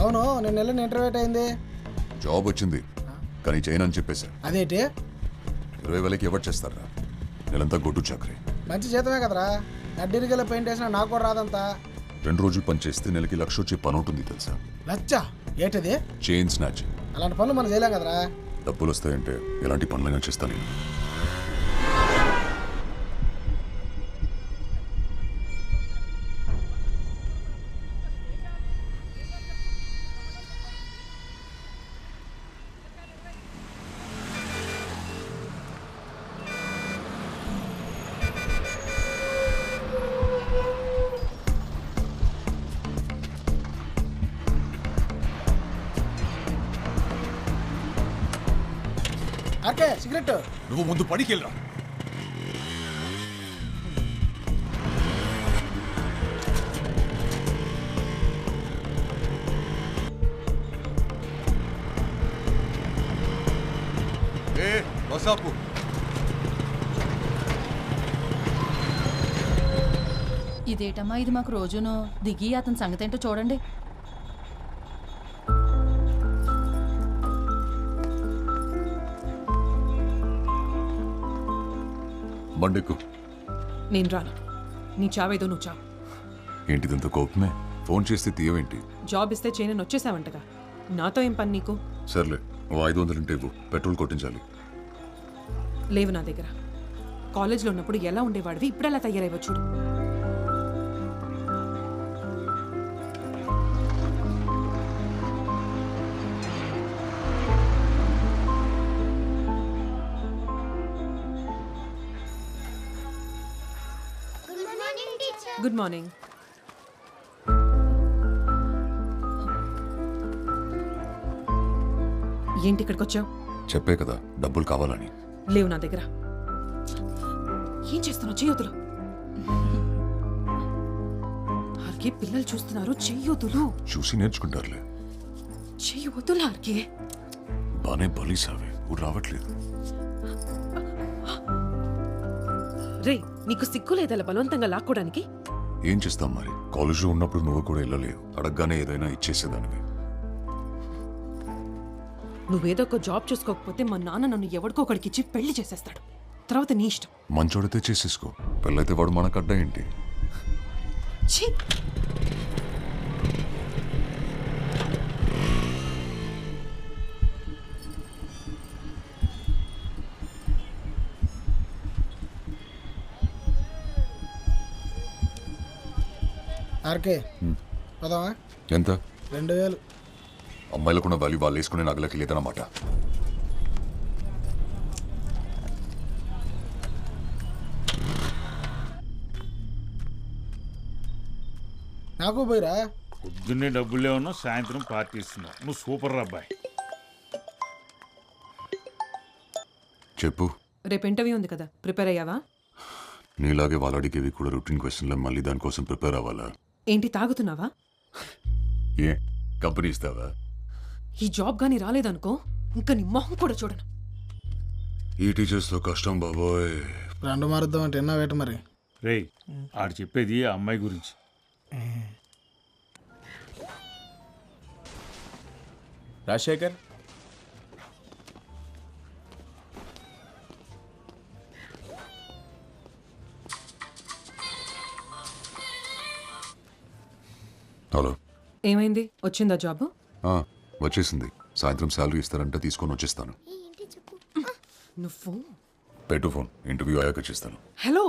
అవును, నేను వెళ్ళిన ఇంటర్వ్యూ అయింది. జాబ్ వచ్చింది కానీ చేయనని చెప్పేశా. అదేంటి? 20,000కి ఎవరు చేస్తారా? నెలంతా గొడ్డు చాకరీ. మంచి జీతమే కదరా. నడ్డిరిగల పెయింట్ వేసినా నాకు కూడా రాదంతా. 2 రోజులు పని చేస్తే నెలకి 1,00,000 వచ్చే పని ఉంటుంది తెలుసా? లచ్చ ఏంటది? Chain snatch. అలాంటి పనులు మనం చేయలేం కదరా. డబ్బులు వస్తాయంటే ఎలాంటి పనులైనా చేస్తాను నేను. RK cigarette. నువ్వు ముందు పడికి వెళ్ళరా. ఇదేటమ్మా ఇది మాకు రోజును దిగి అతని సంగతి ఏంటో చూడండి. బండెక్కు. నేను రాను. నీ చావేదో నువ్వు చావు. ఏంటిదంత కోపమే? ఫోన్ చేస్తే తీయవేంటి? జాబ్ ఇస్తే చేయనని వచ్చేసావంటగా. నాతో ఏం పని నీకు? సర్లే, ఓ 500 ఉంటే ఇవ్వు, పెట్రోల్ కొట్టించాలి. లేవు నా దగ్గర. కాలేజ్లో ఉన్నప్పుడు ఎలా ఉండేవాడివి, ఇప్పుడు ఎలా తయారైవ చూడు. Good morning. ఏంటి ఇక్కడికి వచ్చావు? చెప్పే కదా డబ్బులు కావాలని. లేవు నా దగ్గర. ఏం చేస్తున్నావు? చెయ్యొద్దులు. ఆర్కే పిల్లలు చూస్తున్నారు. చెయ్యొద్దులు. చూసి నేర్చుకుంటారులే. చెయ్యొద్దులు ఆర్కే. బానే బలిసావే, ఊరు రావట్లేదు. రే, నీకు సిగ్గు లేదలా బలవంతంగా లాక్కోడానికి? ఏం చేస్తాం మరి, కాలేజ్లో ఉన్నప్పుడు నువ్వు కూడా వెళ్ళలేవు. అడగగానే ఏదైనా ఇచ్చేసేదానివి. నువ్వేదో ఒక జాబ్ చూసుకోకపోతే మా నాన్న నన్ను ఎవరికో ఒకడికి ఇచ్చి పెళ్లి చేసేస్తాడు. తర్వాత నీ ఇష్టం. మంచోడితే చేసేసుకో, పెళ్ళైతే వాడు మనకు అడ్డా ఏంటి? ఛీ! ఆర్కే పదవా? ఎంత? 2000. అమ్మాయిలకున్న వాల్యూ వాళ్ళు వేసుకునే నగలకి లేదన్నమాట. నాకు పోయిరా. పొద్దున్నే డబ్బులు లేవన్నా, సాయంత్రం పార్టీ ఇస్తున్నావు. నువ్వు సూపర్ అబ్బాయి. చెప్పు. రేపు ఇంటర్వ్యూ ఉంది కదా, ప్రిపేర్ అయ్యావా? నీలాగే వాళ్ళు అడిగేవి కూడా రొటీన్ క్వశ్చన్లో మళ్ళీ దానికోసం ప్రిపేర్ అవ్వాలా? ఏంటి తాగుతున్నావా? ఏ కంపెనీ ఇస్తావా? ఈ జాబ్ గానీ రాలేదనుకో, ఇంకా నీ మొహం కూడా చూడను. ఈ టీచర్స్లో కష్టం బాబోయ్. రెండు మారుద్దాం అంటే ఎన్నో వేట మరి. రేయ్, ఆడు చెప్పేది ఆ అమ్మాయి గురించి. రాజశేఖర్, హలో. ఏమైంది? వచ్చిందా జాబ్? వచ్చేసింది. సాయంత్రం శాలరీ ఇస్తారంటే తీసుకొని వచ్చేస్తాను. నువ్వు పెట్టు ఫోన్, ఇంటర్వ్యూ అయ్యాక చేస్తాను. హలో.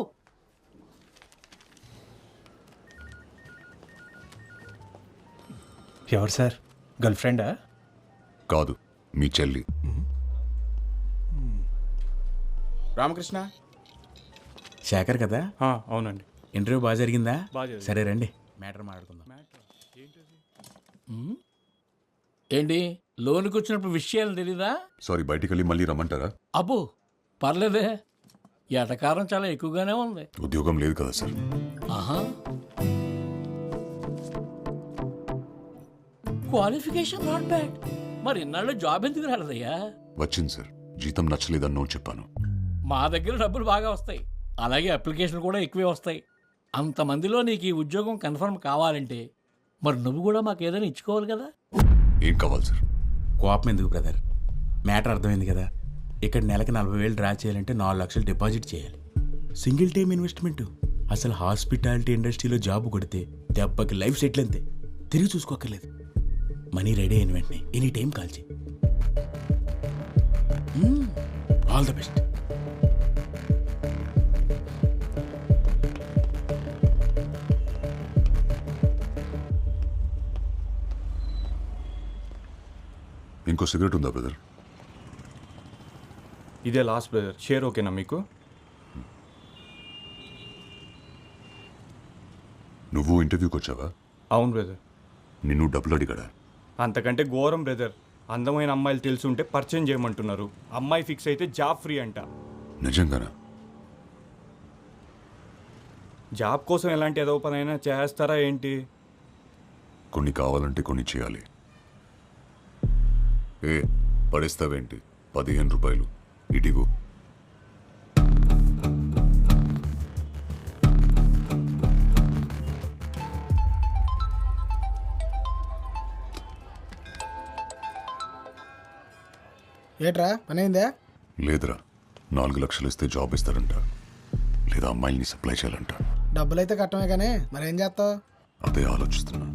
ఎవరు సార్? గర్ల్ ఫ్రెండా? కాదు, మీ చెల్లి. రామకృష్ణ, శేఖర్ కదా? అవునండి. ఇంటర్వ్యూ బాగా జరిగిందా? బాగా. సరే రండి, మ్యాటర్ మాట్లాడుకుందాం. ఏంటి, లోనికి వచ్చినప్పుడు విషయాలు తెలీదా? సారీ, బయటికి వెళ్ళి మళ్ళీ రమ్మంటారా? అబ్బో పర్లేదే, ఎటకారం చాలా ఎక్కువగానే ఉంది. ఉద్యోగం లేదు కదా సార్. ఆహా, క్వాలిఫికేషన్ నాట్ బ్యాడ్. మరి ఇన్నాళ్ళు జాబ్ ఎందుకు రాలేదయ్యా? వచ్చింది సార్, జీతం నచ్చలేదని నో చెప్పాను. మా దగ్గర డబ్బులు బాగా వస్తాయి, అలాగే అప్లికేషన్ కూడా ఎక్కువే వస్తాయి. అంతమందిలో నీకు ఈ ఉద్యోగం కన్ఫర్మ్ కావాలంటే మరి నువ్వు కూడా మాకు ఏదైనా ఇచ్చుకోవాలి కదా. ఏం కావాలి సార్? కోపం ఎందుకు బ్రదర్? మ్యాటర్ అర్థమైంది కదా. ఇక్కడ నెలకి 40,000 డ్రా చేయాలంటే 4 లక్షలు డిపాజిట్ చేయాలి. Single time investment. అసలు హాస్పిటాలిటీ ఇండస్ట్రీలో జాబ్ కొడితే దెబ్బకి లైఫ్ సెటిల్ అంతే, తిరిగి చూసుకోక్కర్లేదు. మనీ రెడీ అయిన వెంటనే ఎనీ టైం కాల్ చేయి. All the best. ఇంకో సిగరెట్ ఉందా బ్రదర్? ఇదే లాస్ట్ బ్రదర్. షేర్ ఓకేనా మీకు? నువ్వు ఇంటర్వ్యూకి వచ్చావా? అవును బ్రదర్. నిన్ను డబ్బులు అడిగాడా? అంతకంటే ఘోరం బ్రదర్. అందమైన అమ్మాయిలు తెలిసి ఉంటే పరిచయం చేయమంటున్నారు. అమ్మాయి ఫిక్స్ అయితే జాబ్ ఫ్రీ అంట. నిజంగానా? జాబ్ కోసం ఎలాంటి ఏదో పనైనా చేస్తారా ఏంటి? కొన్ని కావాలంటే కొన్ని చేయాలి. ఏ పడేస్తావేంటి? 15 రూపాయలు ఇటిగో. ఏట్రా పని అయిందా? లేదురా, 4 లక్షలు ఇస్తే జాబ్ ఇస్తారంట, లేదా అమ్మాయిల్ని సప్లై చేయాలంట. డబ్బులైతే కట్టమే కానీ మరేం చేస్తావు? అదే ఆలోచిస్తున్నా.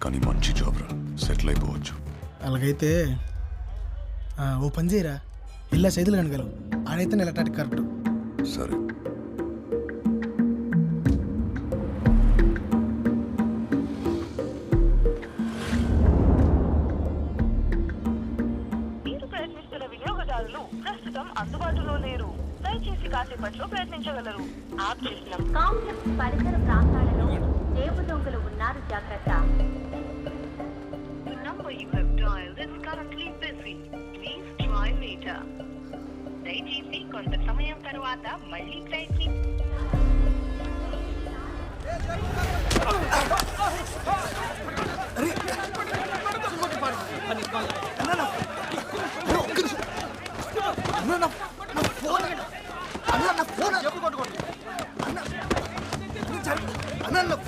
కానీ మంచి జాబ్ రా, సెటిల్ అయిపోవచ్చు. అలాగైతే ఓ పని చేయరా, ఇలా సైదులు కనగలవు. ఆడైతే నెలటానికి కరెక్ట్. సరే. మీరు ప్రయత్నిస్తున్న వినియోగదారులు ప్రస్తుతం అందుబాటులో లేరు. దయచేసి కాసేపట్లో ప్రయత్నించగలరు. ఆప్ చేసిన కాంప్లెక్స్ పరిసర ప్రాంతాలలో జేబు దొంగలు ఉన్నారు, జాగ్రత్త. The number you have dialed is currently busy. Please try later. దయచేసి కొంత సమయం తర్వాత మళ్ళీ ప్రయత్నించండి.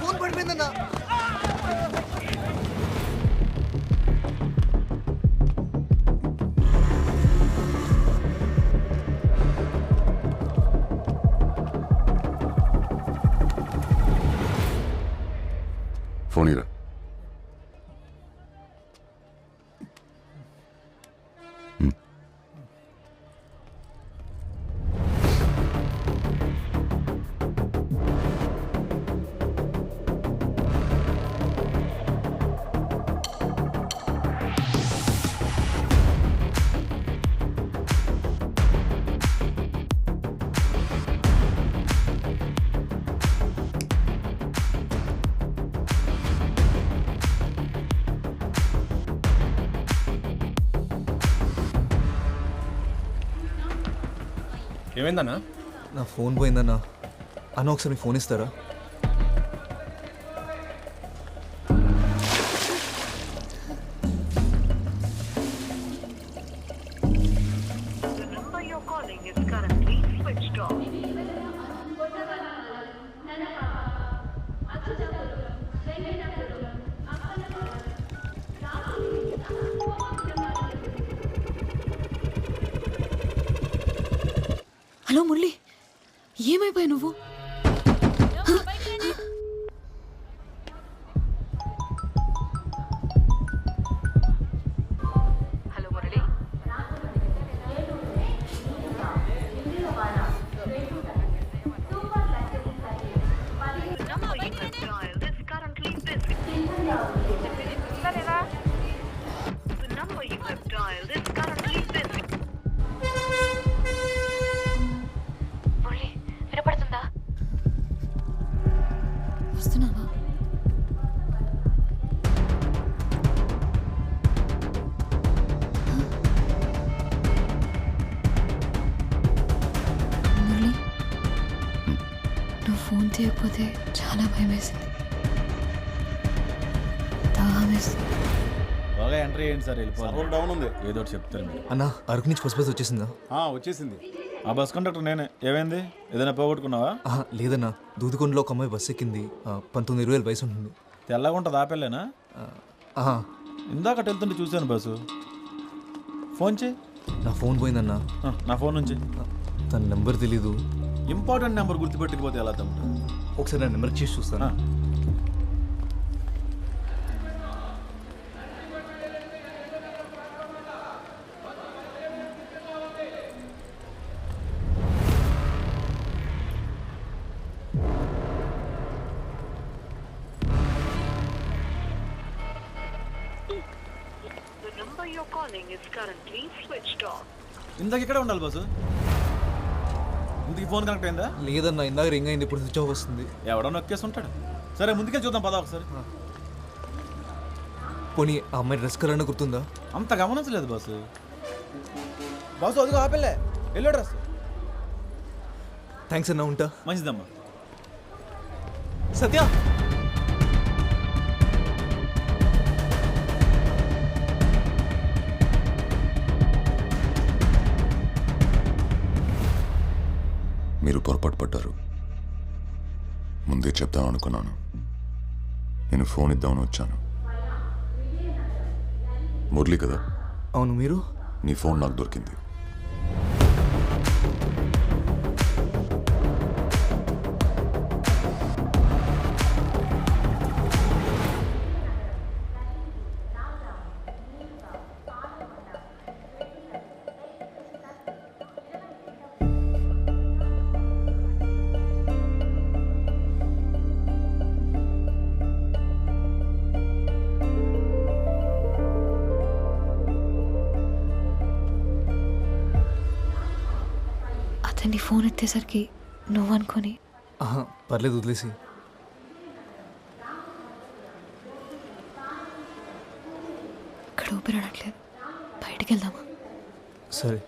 ఫోన్ పడిపోయిందన్నా. ఫోన్ ఇరా. ఏమైందన్నా? నా ఫోన్ పోయిందన్నా. అన్న ఒకసారి మీ ఫోన్ ఇస్తారా? The number you're calling is currently switched off. Hello Murali, ఏమైపోయావు నువ్వు? Hello Murali. The number you have dialed is currently busy. The number you have dialed is currently busy. Murali, వినపడుతుందా? వస్తున్నావా? మురళి, నువ్వు ఫోన్ తీయకపోతే చాలా భయం వేసింది, దాహం వేసింది. బాగా ఎంట్రీ అయ్యింది సార్, వెళ్ళిపోవాలి. డౌన్ ఉంది, ఏదో ఒకటి చెప్తారు మీరు. అన్న అరకు నుంచి ఫస్ట్ బస్ వచ్చేసిందా? వచ్చేసింది. ఆ బస్ కండక్టర్ నేనే. ఏమైంది? ఏదైనా పోగొట్టుకున్నావా? లేదన్నా, దూదుకొండలో ఒక అమ్మాయి బస్ ఎక్కింది. 19-20 వయసు ఉంటుంది. తెల్లగా ఉంటుంది, ఆపెళ్ళేనా? ఇందాక వెళ్తుంటే చూశాను బాసు. ఫోన్ చేయి. నా ఫోన్ పోయిందన్నా. నా ఫోన్ నుంచి. తన నెంబర్ తెలీదు. ఇంపార్టెంట్ నెంబర్ గుర్తుపెట్టకపోతే ఎలా తమ్ముడు? ఒకసారి నా నెంబర్ చేసి చూస్తాను. The number you're calling is currently switched off. ఇందాక ఇక్కడే ఉండాలి బాసు. ఇందుకు ఫోన్ కనెక్ట్ అయిందా? లేదన్నా, ఇందాక రింగ్ అయింది, ఇప్పుడు స్విచ్ ఆఫ్ వస్తుంది. ఎవడో నొక్కేసి ఉంటాడు. సరే ముందుకెళ్ళి చూద్దాం పదా ఒకసారి. పోనీ ఆ అమ్మాయి డ్రెస్ కలర్ అన్న గుర్తుందా? అంత గమనించలేదు బాసు. బాసు అదిగో ఆపెళ్ళే ఎల్లో డ్రెస్. థ్యాంక్స్ అన్నా, ఉంటా. మంచిదమ్మా. సత్య, మీరు పొరపాటు పడ్డారు. ముందే చెప్దాం అనుకున్నాను. నేను ఫోన్ ఇద్దామని వచ్చాను. మురళి కదా? అవును. మీరు? నీ ఫోన్ నాకు దొరికింది. అతన్ని ఫోన్ ఎత్తేసరికి నువ్వు అనుకొని. పర్లేదు, వదిలేసి. ఇక్కడ ఊపిరాడట్లేదు, బయటికి వెళ్దామా? సరే.